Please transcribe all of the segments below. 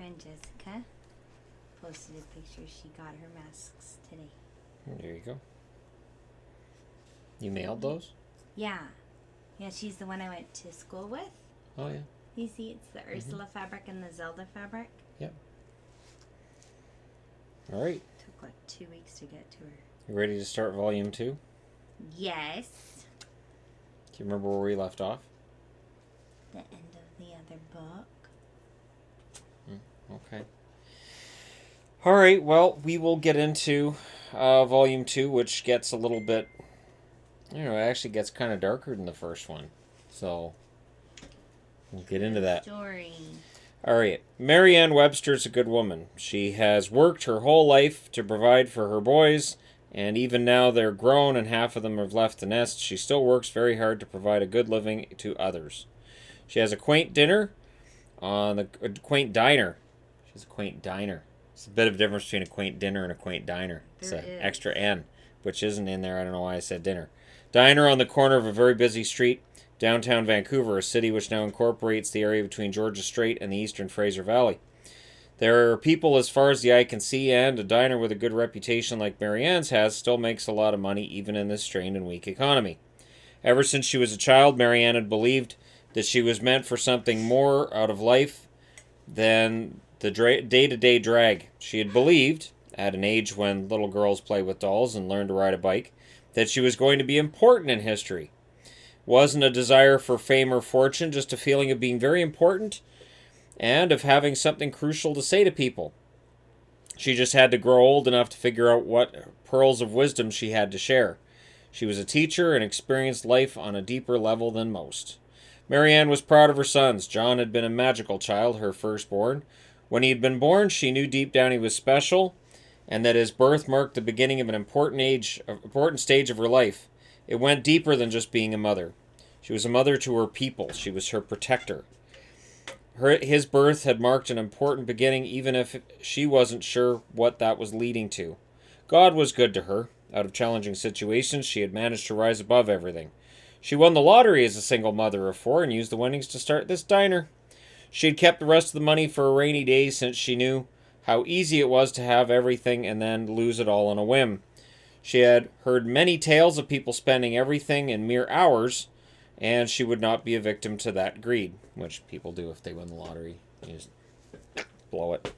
friend Jessica posted a picture. She got her masks today. There you go. You mailed those? Yeah. Yeah, she's the one I went to school with. Oh, yeah. You see, it's the Ursula fabric and the Zelda fabric. Yep. All right. Took like 2 weeks to get to her. You ready to start volume 2? Yes. Do you remember where we left off? The end of the other book. Okay. All right, well, we will get into volume 2, which gets a little bit, it actually gets kind of darker than the first one. So, we'll get into that. Story. All right. Marianne Webster is a good woman. She has worked her whole life to provide for her boys, and even now they're grown and half of them have left the nest. She still works very hard to provide a good living to others. She has a quaint diner a quaint diner. She has a quaint diner. It's a bit of a difference between a quaint dinner and a quaint diner. It's an extra N, which isn't in there. I don't know why I said dinner. Diner on the corner of a very busy street, downtown Vancouver, a city which now incorporates the area between Georgia Strait and the eastern Fraser Valley. There are people as far as the eye can see, and a diner with a good reputation like Marianne's has still makes a lot of money even in this strained and weak economy. Ever since she was a child, Marianne had believed that she was meant for something more out of life than the day-to-day drag. She had believed, at an age when little girls play with dolls and learn to ride a bike, that she was going to be important in history. Wasn't a desire for fame or fortune, just a feeling of being very important and of having something crucial to say to people. She just had to grow old enough to figure out what pearls of wisdom she had to share. She was a teacher and experienced life on a deeper level than most. Marianne was proud of her sons. John had been a magical child, her firstborn. When he had been born, she knew deep down he was special, and that his birth marked the beginning of an important stage of her life. It went deeper than just being a mother. She was a mother to her people. She was her protector. His birth had marked an important beginning, even if she wasn't sure what that was leading to. God was good to her. Out of challenging situations, she had managed to rise above everything. She won the lottery as a single mother of 4 and used the winnings to start this diner. She had kept the rest of the money for a rainy day since she knew how easy it was to have everything and then lose it all on a whim. She had heard many tales of people spending everything in mere hours, and she would not be a victim to that greed, which people do if they win the lottery. You just blow it.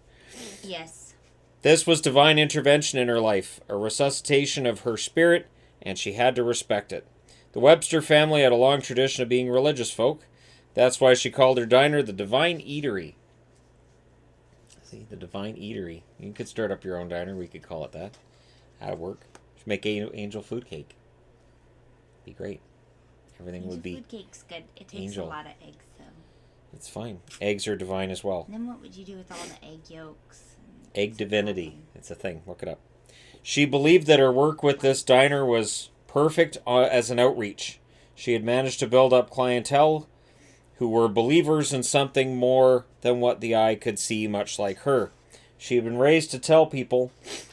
Yes. This was divine intervention in her life, a resuscitation of her spirit, and she had to respect it. The Webster family had a long tradition of being religious folk. That's why she called her diner the Divine Eatery. See, the Divine Eatery. You could start up your own diner. We could call it that. That'd work. Should make angel food cake. Be great. Everything would be food cake's good. It takes angel. A lot of eggs, though. It's fine. Eggs are divine as well. And then what would you do with all the egg yolks? Egg divinity. It's a thing. Look it up. She believed that her work with this diner was perfect as an outreach. She had managed to build up clientele who were believers in something more than what the eye could see, much like her. She had been raised to tell people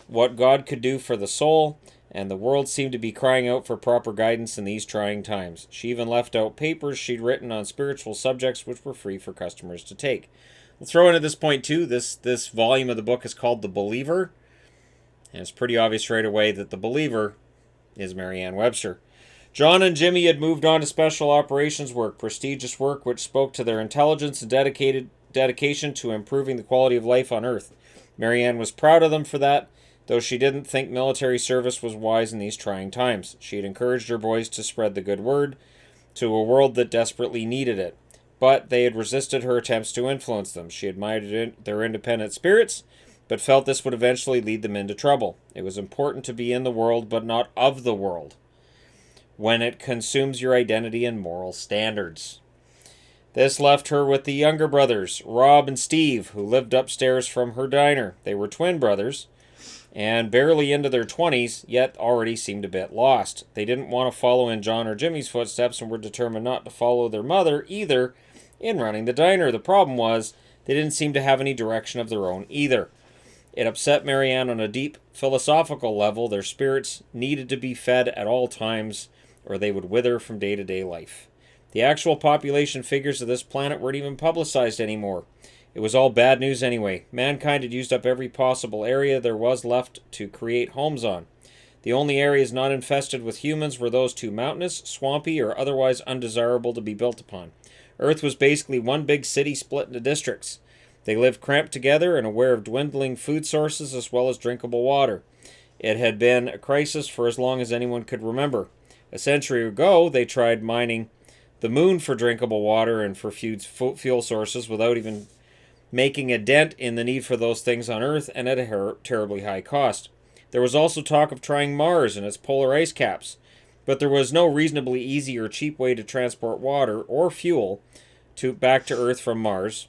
what God could do for the soul, and the world seemed to be crying out for proper guidance in these trying times. She even left out papers she'd written on spiritual subjects which were free for customers to take. We'll throw in at this point, too, this volume of the book is called The Believer, and it's pretty obvious right away that the believer is Marianne Webster. John and Jimmy had moved on to special operations work, prestigious work which spoke to their intelligence and dedication to improving the quality of life on Earth. Marianne was proud of them for that, though she didn't think military service was wise in these trying times. She had encouraged her boys to spread the good word to a world that desperately needed it, but they had resisted her attempts to influence them. She admired their independent spirits, but felt this would eventually lead them into trouble. It was important to be in the world, but not of the world, when it consumes your identity and moral standards. This left her with the younger brothers, Rob and Steve, who lived upstairs from her diner. They were twin brothers, and barely into their 20s, yet already seemed a bit lost. They didn't want to follow in John or Jimmy's footsteps and were determined not to follow their mother either in running the diner. The problem was, they didn't seem to have any direction of their own either. It upset Marianne on a deep philosophical level. Their spirits needed to be fed at all times, or they would wither from day-to-day life. The actual population figures of this planet weren't even publicized anymore. It was all bad news anyway. Mankind had used up every possible area there was left to create homes on. The only areas not infested with humans were those too mountainous, swampy, or otherwise undesirable to be built upon. Earth was basically one big city split into districts. They lived cramped together and aware of dwindling food sources as well as drinkable water. It had been a crisis for as long as anyone could remember. A century ago, they tried mining the moon for drinkable water and for fuel sources without even making a dent in the need for those things on Earth, and at a terribly high cost. There was also talk of trying Mars and its polar ice caps, but there was no reasonably easy or cheap way to transport water or fuel back to Earth from Mars.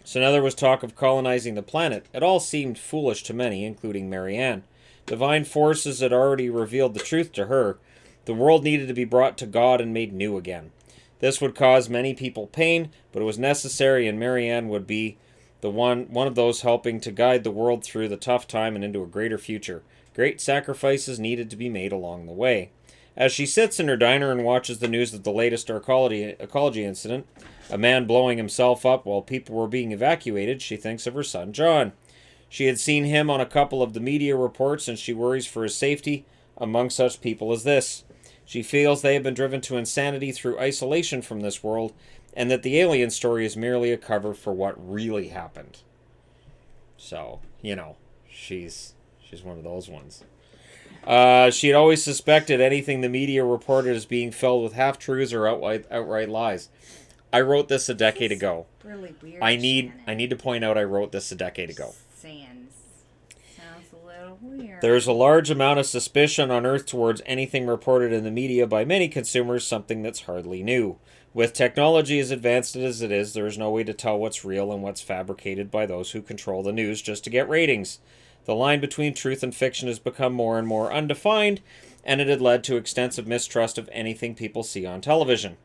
So now there was talk of colonizing the planet. It all seemed foolish to many, including Marianne. Divine forces had already revealed the truth to her. The world needed to be brought to God and made new again. This would cause many people pain, but it was necessary, and Marianne would be the one of those helping to guide the world through the tough time and into a greater future. Great sacrifices needed to be made along the way. As she sits in her diner and watches the news of the latest Arcology incident, a man blowing himself up while people were being evacuated, she thinks of her son John. She had seen him on a couple of the media reports, and she worries for his safety among such people as this. She feels they have been driven to insanity through isolation from this world, and that the alien story is merely a cover for what really happened. So, she's one of those ones. She had always suspected anything the media reported as being filled with half-truths or outright lies. I wrote this a decade ago. Really weird. I need to point out I wrote this a decade ago. Sounds a little weird. There is a large amount of suspicion on Earth towards anything reported in the media by many consumers, something that's hardly new. With technology as advanced as it is, there is no way to tell what's real and what's fabricated by those who control the news just to get ratings. The line between truth and fiction has become more and more undefined, and it had led to extensive mistrust of anything people see on television.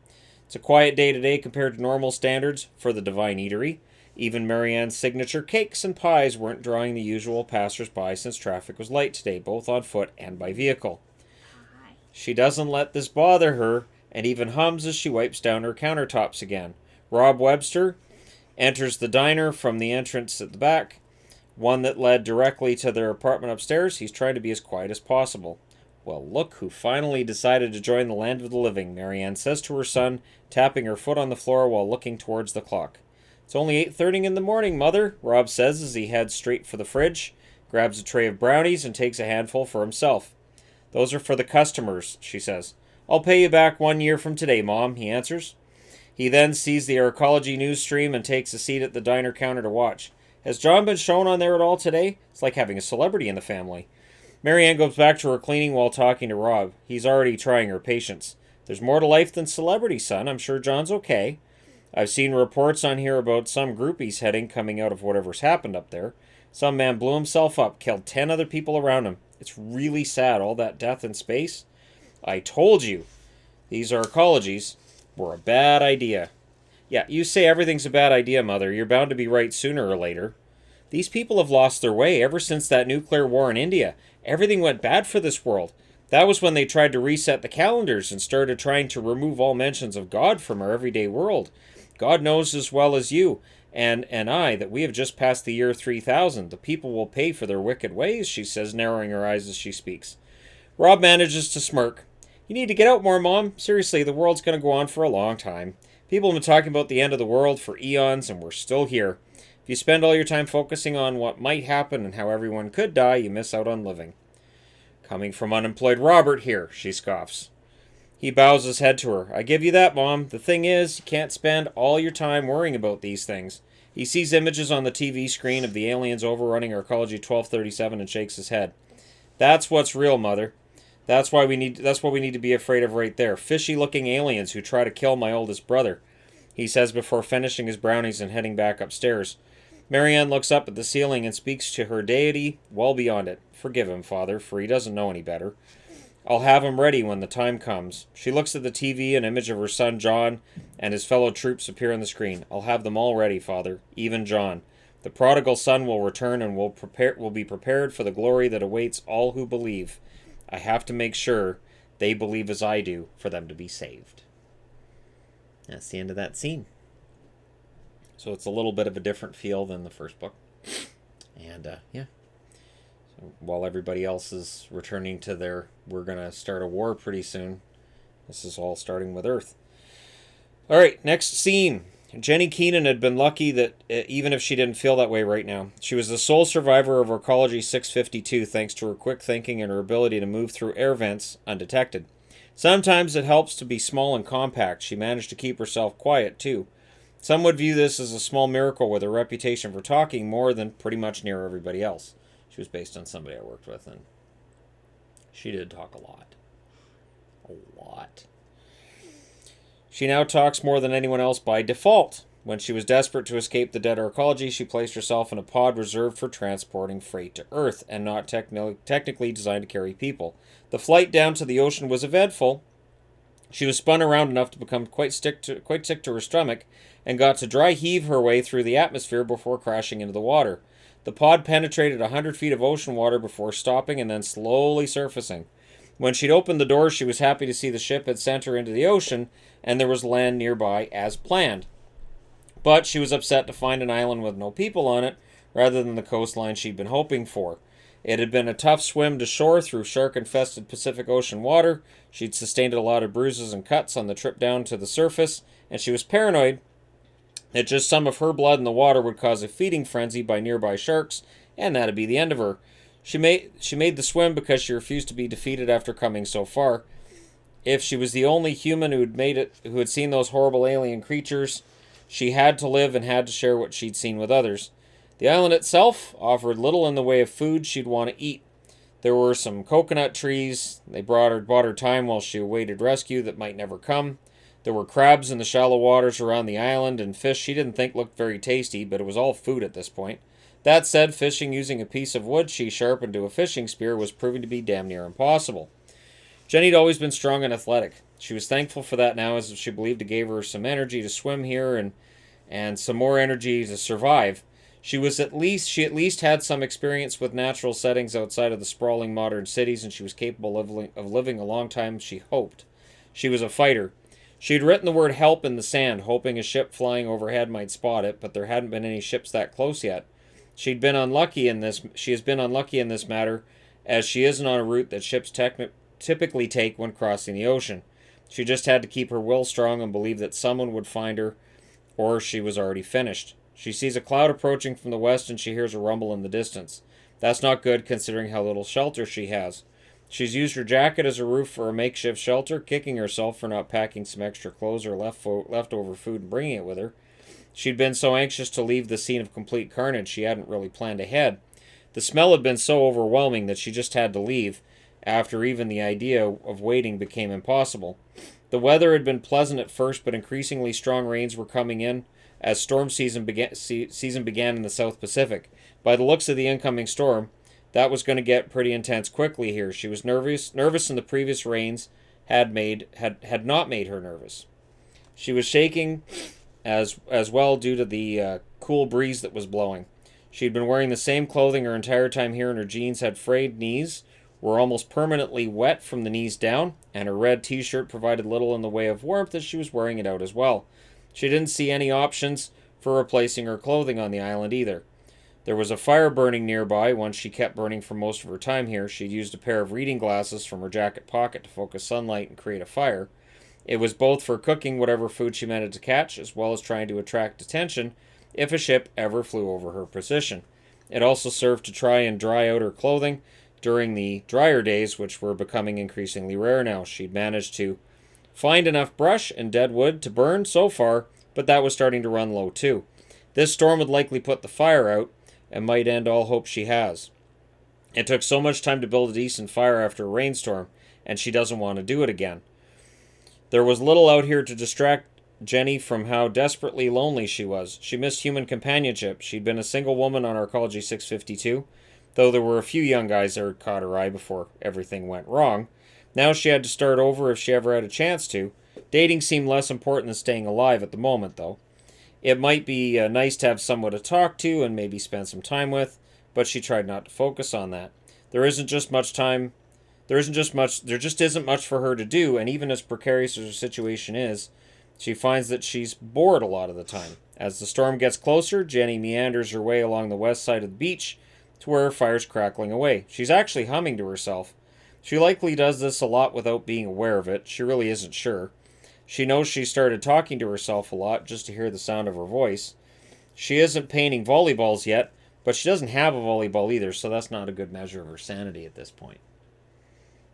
It's a quiet day today compared to normal standards for the Divine Eatery. Even Marianne's signature cakes and pies weren't drawing the usual passers-by since traffic was light today, both on foot and by vehicle. She doesn't let this bother her, and even hums as she wipes down her countertops again. Rob Webster enters the diner from the entrance at the back, one that led directly to their apartment upstairs. He's trying to be as quiet as possible. Well, look who finally decided to join the land of the living, Marianne says to her son, tapping her foot on the floor while looking towards the clock. It's only 8:30 in the morning, Mother, Rob says as he heads straight for the fridge, grabs a tray of brownies, and takes a handful for himself. Those are for the customers, she says. I'll pay you back 1 year from today, Mom, he answers. He then sees the Arcology news stream and takes a seat at the diner counter to watch. Has John been shown on there at all today? It's like having a celebrity in the family. Marianne goes back to her cleaning while talking to Rob. He's already trying her patience. There's more to life than celebrity, son. I'm sure John's okay. I've seen reports on here about some groupies coming out of whatever's happened up there. Some man blew himself up, killed 10 other people around him. It's really sad, all that death in space. I told you, these Arcologies were a bad idea. Yeah, you say everything's a bad idea, Mother. You're bound to be right sooner or later. These people have lost their way ever since that nuclear war in India. Everything went bad for this world. That was when they tried to reset the calendars and started trying to remove all mentions of God from our everyday world. God knows as well as you and I that we have just passed the year 3000. The people will pay for their wicked ways, she says, narrowing her eyes as she speaks. Rob manages to smirk. You need to get out more, Mom. Seriously, the world's going to go on for a long time. People have been talking about the end of the world for eons, and we're still here. If you spend all your time focusing on what might happen and how everyone could die, you miss out on living. Coming from unemployed Robert here, she scoffs. He bows his head to her. I give you that, Mom. The thing is, you can't spend all your time worrying about these things. He sees images on the TV screen of the aliens overrunning Arcology 1237 and shakes his head. That's what's real, Mother. That's what we need to be afraid of right there. Fishy-looking aliens who try to kill my oldest brother, he says before finishing his brownies and heading back upstairs. Marianne looks up at the ceiling and speaks to her deity well beyond it. Forgive him, Father, for he doesn't know any better. I'll have him ready when the time comes. She looks at the TV, an image of her son John and his fellow troops appear on the screen. I'll have them all ready, Father, even John. The prodigal son will return and will be prepared for the glory that awaits all who believe. I have to make sure they believe as I do for them to be saved. That's the end of that scene. So it's a little bit of a different feel than the first book. And yeah. So while everybody else is returning to we're going to start a war pretty soon. This is all starting with Earth. All right, next scene. Jenny Keenan had been lucky that even if she didn't feel that way right now, she was the sole survivor of Arcology 652 thanks to her quick thinking and her ability to move through air vents undetected. Sometimes it helps to be small and compact. She managed to keep herself quiet, too. Some would view this as a small miracle with her reputation for talking more than pretty much near everybody else. She was based on somebody I worked with, and she did talk a lot. A lot. She now talks more than anyone else by default. When she was desperate to escape the dead Arcology, she placed herself in a pod reserved for transporting freight to Earth and not technically designed to carry people. The flight down to the ocean was eventful. She was spun around enough to become quite sick to her stomach and got to dry heave her way through the atmosphere before crashing into the water. The pod penetrated 100 feet of ocean water before stopping and then slowly surfacing. When she'd opened the door, she was happy to see the ship had sent her into the ocean and there was land nearby as planned. But she was upset to find an island with no people on it rather than the coastline she'd been hoping for. It had been a tough swim to shore through shark-infested Pacific Ocean water. She'd sustained a lot of bruises and cuts on the trip down to the surface, and she was paranoid that just some of her blood in the water would cause a feeding frenzy by nearby sharks, and that'd be the end of her. She made the swim because she refused to be defeated after coming so far. If she was the only human who had seen those horrible alien creatures, she had to live and had to share what she'd seen with others. The island itself offered little in the way of food she'd want to eat. There were some coconut trees. They bought her time while she awaited rescue that might never come. There were crabs in the shallow waters around the island and fish she didn't think looked very tasty, but it was all food at this point. That said, fishing using a piece of wood she sharpened to a fishing spear was proving to be damn near impossible. Jenny'd always been strong and athletic. She was thankful for that now, as she believed it gave her some energy to swim here and some more energy to survive. She at least had some experience with natural settings outside of the sprawling modern cities, and she was capable of living a long time, she hoped. She was a fighter. She'd written the word help in the sand, hoping a ship flying overhead might spot it, but there hadn't been any ships that close yet. She has been unlucky in this matter, as she isn't on a route that ships typically take when crossing the ocean. She just had to keep her will strong and believe that someone would find her, or she was already finished. She sees a cloud approaching from the west and she hears a rumble in the distance. That's not good considering how little shelter she has. She's used her jacket as a roof for a makeshift shelter, kicking herself for not packing some extra clothes or leftover food and bringing it with her. She'd been so anxious to leave the scene of complete carnage she hadn't really planned ahead. The smell had been so overwhelming that she just had to leave, after even the idea of waiting became impossible. The weather had been pleasant at first, but increasingly strong rains were coming in as storm season began in the South Pacific. By the looks of the incoming storm, that was going to get pretty intense quickly here. She was nervous, and the previous rains had not made her nervous. She was shaking as well due to the cool breeze that was blowing. She'd been wearing the same clothing her entire time here, and her jeans had frayed knees, were almost permanently wet from the knees down, and her red t-shirt provided little in the way of warmth as she was wearing it out as well. She didn't see any options for replacing her clothing on the island either. There was a fire burning nearby, one she kept burning for most of her time here. She'd used a pair of reading glasses from her jacket pocket to focus sunlight and create a fire. It was both for cooking whatever food she managed to catch, as well as trying to attract attention if a ship ever flew over her position. It also served to try and dry out her clothing during the drier days, which were becoming increasingly rare now. She'd managed to find enough brush and dead wood to burn so far, but that was starting to run low too. This storm would likely put the fire out and might end all hope she has. It took so much time to build a decent fire after a rainstorm, and she doesn't want to do it again. There was little out here to distract Jenny from how desperately lonely she was. She missed human companionship. She'd been a single woman on Arcology 652, though there were a few young guys that had caught her eye before everything went wrong. Now she had to start over if she ever had a chance to. Dating seemed less important than staying alive at the moment, though. It might be nice to have someone to talk to and maybe spend some time with, but she tried not to focus on that. There just isn't much for her to do, and even as precarious as her situation is, She finds that she's bored a lot of the time. As the storm gets closer, Jenny meanders her way along the west side of the beach to where her fire's crackling away. She's actually humming to herself. She likely does this a lot without being aware of it. She really isn't sure. She knows she started talking to herself a lot just to hear the sound of her voice. She isn't painting volleyballs yet, but she doesn't have a volleyball either, so that's not a good measure of her sanity at this point.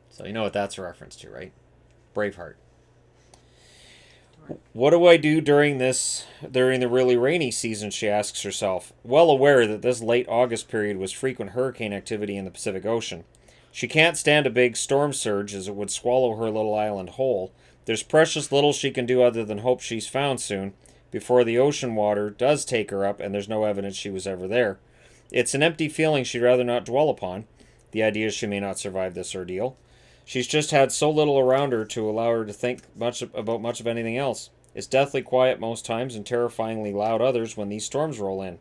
So you know what that's a reference to, right? Braveheart. What do I do during the really rainy season, she asks herself, well aware that this late August period was frequent hurricane activity in the Pacific Ocean. She can't stand a big storm surge as it would swallow her little island whole. There's precious little she can do other than hope she's found soon, before the ocean water does take her up and there's no evidence she was ever there. It's an empty feeling she'd rather not dwell upon, the idea she may not survive this ordeal. She's just had so little around her to allow her to think much of anything else. It's deathly quiet most times and terrifyingly loud others when these storms roll in.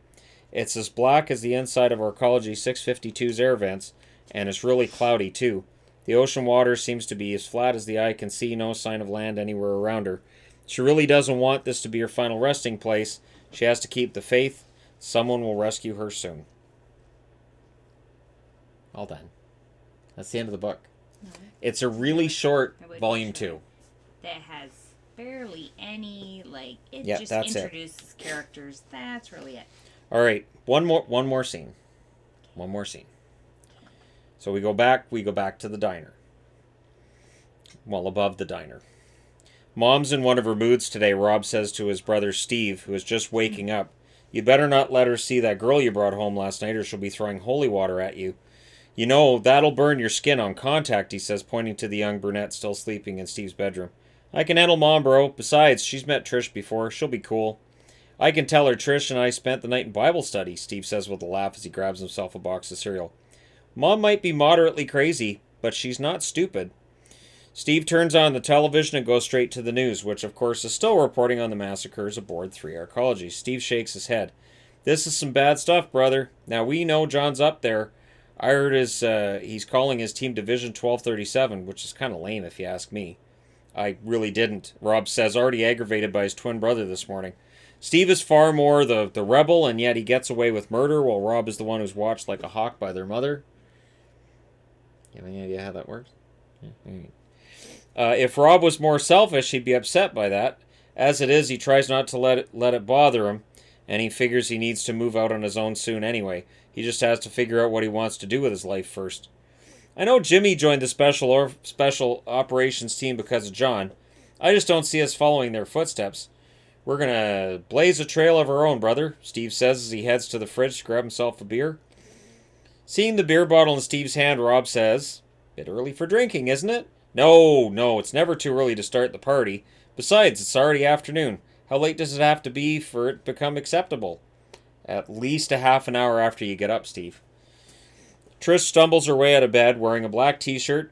It's as black as the inside of Arcology 652's air vents, and it's really cloudy too. The ocean water seems to be as flat as the eye can see, no sign of land anywhere around her. She really doesn't want this to be her final resting place. She has to keep the faith. Someone will rescue her soon. All done. That's the end of the book. No. It's a really short volume 2. That has barely any, it Yep, just that's introduces characters. That's really it. All right, one more scene. One more scene. So we go back to the diner. Well, above the diner. Mom's in one of her moods today, Rob says to his brother Steve, who is just waking up. You better not let her see that girl you brought home last night or she'll be throwing holy water at you. You know, that'll burn your skin on contact, he says, pointing to the young brunette still sleeping in Steve's bedroom. I can handle Mom, bro. Besides, she's met Trish before. She'll be cool. I can tell her Trish and I spent the night in Bible study, Steve says with a laugh as he grabs himself a box of cereal. Mom might be moderately crazy, but she's not stupid. Steve turns on the television and goes straight to the news, which of course is still reporting on the massacres aboard 3 Arcology. Steve shakes his head. This is some bad stuff, brother. Now we know John's up there. I heard he's calling his team Division 1237, which is kind of lame if you ask me. I really didn't, Rob says, already aggravated by his twin brother this morning. Steve is far more the rebel, and yet he gets away with murder, while Rob is the one who's watched like a hawk by their mother. You have any idea how that works? Yeah. If Rob was more selfish, he'd be upset by that. As it is, he tries not to let it bother him, and he figures he needs to move out on his own soon anyway. He just has to figure out what he wants to do with his life first. I know Jimmy joined the special operations team because of John. I just don't see us following their footsteps. We're gonna blaze a trail of our own, brother, Steve says as he heads to the fridge to grab himself a beer. Seeing the beer bottle in Steve's hand, Rob says, "Bit early for drinking, isn't it?" No, it's never too early to start the party. Besides, it's already afternoon. How late does it have to be for it to become acceptable? At least a half an hour after you get up, Steve. Trish stumbles her way out of bed, wearing a black t-shirt,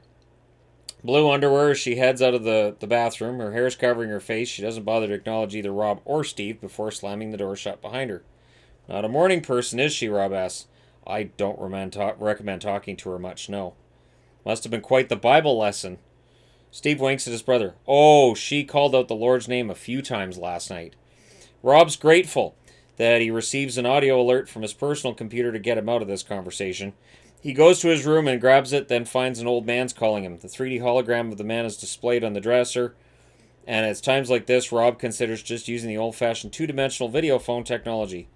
blue underwear as she heads out of the bathroom. Her hair's covering her face. She doesn't bother to acknowledge either Rob or Steve before slamming the door shut behind her. Not a morning person, is she, Rob asks. I don't recommend talking to her much, no. Must have been quite the Bible lesson. Steve winks at his brother. Oh, she called out the Lord's name a few times last night. Rob's grateful that he receives an audio alert from his personal computer to get him out of this conversation. He goes to his room and grabs it, then finds an old man's calling him. The 3D hologram of the man is displayed on the dresser, and at times like this, Rob considers just using the old-fashioned two-dimensional video phone technology.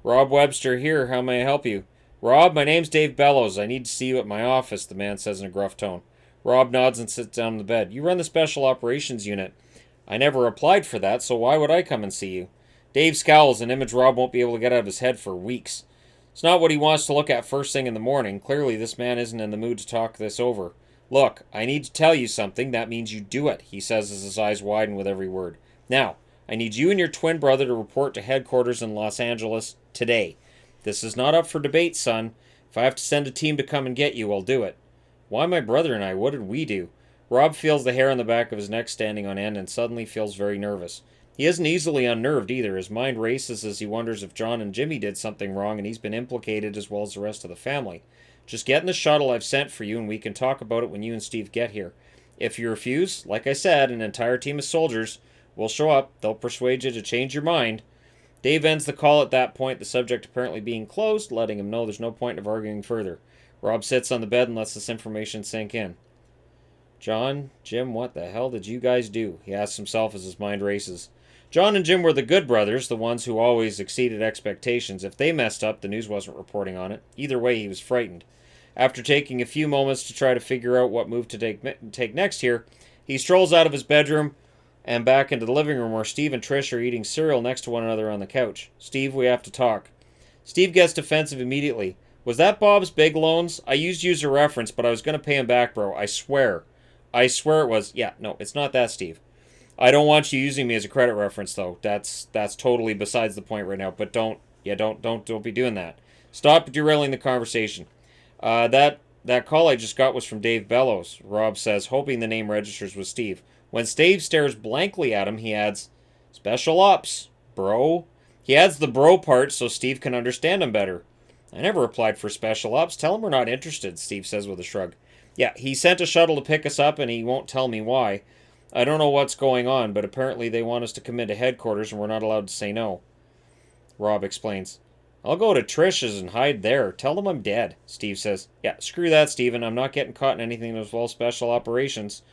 Rob Webster here, how may I help you? Rob, my name's Dave Bellows. I need to see you at my office, the man says in a gruff tone. Rob nods and sits down on the bed. You run the Special Operations Unit. I never applied for that, so why would I come and see you? Dave scowls, an image Rob won't be able to get out of his head for weeks. It's not what he wants to look at first thing in the morning. Clearly, this man isn't in the mood to talk this over. Look, I need to tell you something. That means you do it, he says as his eyes widen with every word. Now, I need you and your twin brother to report to headquarters in Los Angeles today. This is not up for debate, son. If I have to send a team to come and get you, I'll do it. Why my brother and I? What did we do? Rob feels the hair on the back of his neck standing on end and suddenly feels very nervous. He isn't easily unnerved either. His mind races as he wonders if John and Jimmy did something wrong and he's been implicated as well as the rest of the family. Just get in the shuttle I've sent for you and we can talk about it when you and Steve get here. If you refuse, like I said, an entire team of soldiers will show up. They'll persuade you to change your mind. Dave ends the call at that point, the subject apparently being closed, letting him know there's no point of arguing further. Rob sits on the bed and lets this information sink in. John, Jim, what the hell did you guys do? He asks himself as his mind races. John and Jim were the good brothers, the ones who always exceeded expectations. If they messed up, the news wasn't reporting on it. Either way, he was frightened. After taking a few moments to try to figure out what move to take next here, he strolls out of his bedroom and back into the living room where Steve and Trish are eating cereal next to one another on the couch. Steve, we have to talk. Steve gets defensive immediately. Was that Bob's big loans? I used you as a reference, but I was going to pay him back, bro. I swear. I swear it was. Yeah, no, it's not that, Steve. I don't want you using me as a credit reference, though. That's totally besides the point right now. But don't be doing that. Stop derailing the conversation. That call I just got was from Dave Bellows, Rob says, hoping the name registers with Steve. When Steve stares blankly at him, he adds, Special ops, bro. He adds the bro part so Steve can understand him better. I never applied for special ops. Tell him we're not interested, Steve says with a shrug. Yeah, he sent a shuttle to pick us up and he won't tell me why. I don't know what's going on, but apparently they want us to come into headquarters and we're not allowed to say no. Rob explains. I'll go to Trish's and hide there. Tell them I'm dead, Steve says. Yeah, screw that, Steven. I'm not getting caught in anything that involves special operations.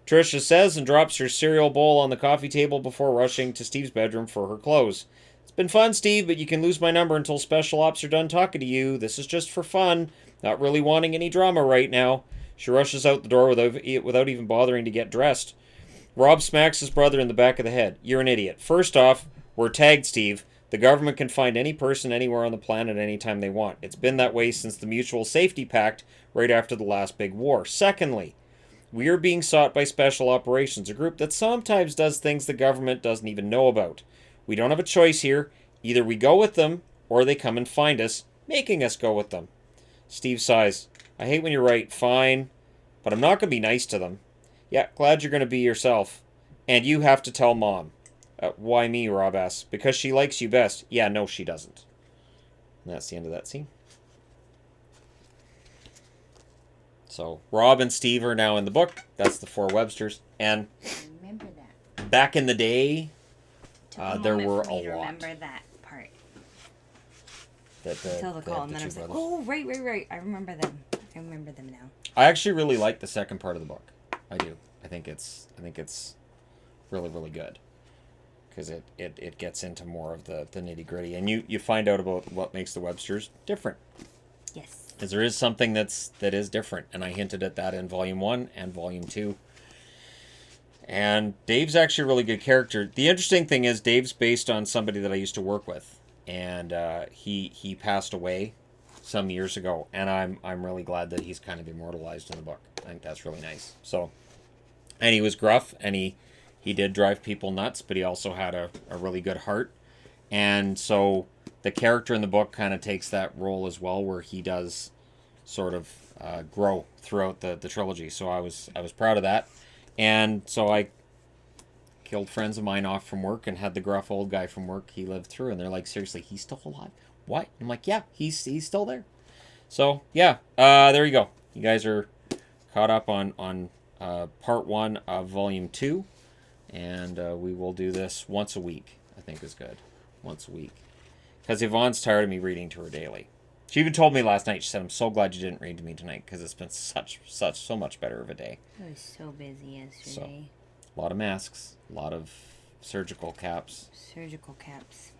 Trisha says and drops her cereal bowl on the coffee table before rushing to Steve's bedroom for her clothes. It's been fun, Steve, but you can lose my number until special ops are done talking to you. This is just for fun. Not really wanting any drama right now. She rushes out the door without even bothering to get dressed. Rob smacks his brother in the back of the head. You're an idiot. First off, we're tagged, Steve. The government can find any person anywhere on the planet anytime they want. It's been that way since the Mutual Safety Pact right after the last big war. Secondly, we are being sought by Special Operations, a group that sometimes does things the government doesn't even know about. We don't have a choice here. Either we go with them, or they come and find us, making us go with them. Steve sighs. I hate when you're right. Fine. But I'm not going to be nice to them. Yeah, glad you're going to be yourself. And you have to tell Mom. Why me, Rob asks. Because she likes you best. Yeah, no, she doesn't. And that's the end of that scene. So, Rob and Steve are now in the book. That's the four Websters. And I remember that. Back in the day, there were a lot. Remember that part. Until the call, and then I was like, oh, right. I remember them. I remember them now. I actually really like the second part of the book. I do. I think it's really, really good. Because it gets into more of the nitty gritty. And you find out about what makes the Websters different. Yes. Because there is something that is different. And I hinted at that in Volume 1 and Volume 2. And Dave's actually a really good character. The interesting thing is Dave's based on somebody that I used to work with. And he passed away some years ago. And I'm really glad that he's kind of immortalized in the book. I think that's really nice. So, and he was gruff. And he did drive people nuts. But he also had a really good heart. And so the character in the book kind of takes that role as well, where he does sort of grow throughout the trilogy. So I was proud of that. And so I killed friends of mine off from work and had the gruff old guy from work. He lived through, and they're like, seriously, he's still alive? What? I'm like, yeah, he's still there. So yeah, there you go. You guys are caught up on part 1 of volume 2, and we will do this once a week. I think is good, once a week, because Yvonne's tired of me reading to her daily. She even told me last night, she said, I'm so glad you didn't read to me tonight, because it's been so much better of a day. I was so busy yesterday. So, a lot of masks, a lot of surgical caps. Surgical caps.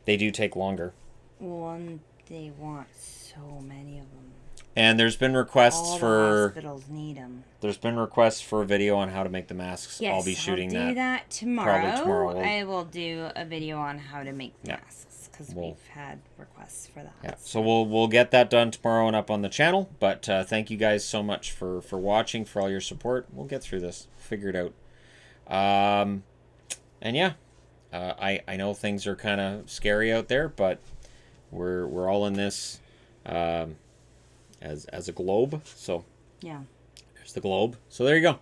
They do take longer. Well, they want so many of them. And there's been requests All for... the hospitals need them. There's been requests for a video on how to make the masks. Yes, I'll be shooting that. I'll do that tomorrow. Probably tomorrow. I will do a video on how to make the masks. Because we've had requests for that. Yeah, so we'll get that done tomorrow and up on the channel. But thank you guys so much for watching, for all your support. We'll get through this. Figure it out. And yeah, I know things are kind of scary out there, but we're all in this as a globe. So yeah, there's the globe. So there you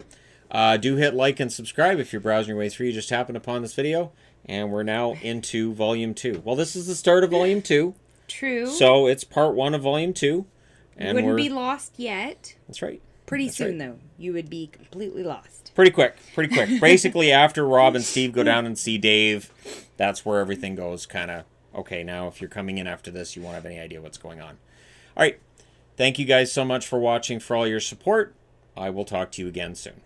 go. Do hit like and subscribe if you're browsing your way through. You just happened upon this video. And we're now into Volume 2. Well, this is the start of Volume 2. True. So it's part 1 of Volume 2. And wouldn't be lost yet. That's right. Pretty That's soon, right. though, you would be completely lost. Pretty quick. Basically, after Rob and Steve go down and see Dave, that's where everything goes kind of, okay, now if you're coming in after this, you won't have any idea what's going on. All right. Thank you guys so much for watching, for all your support. I will talk to you again soon.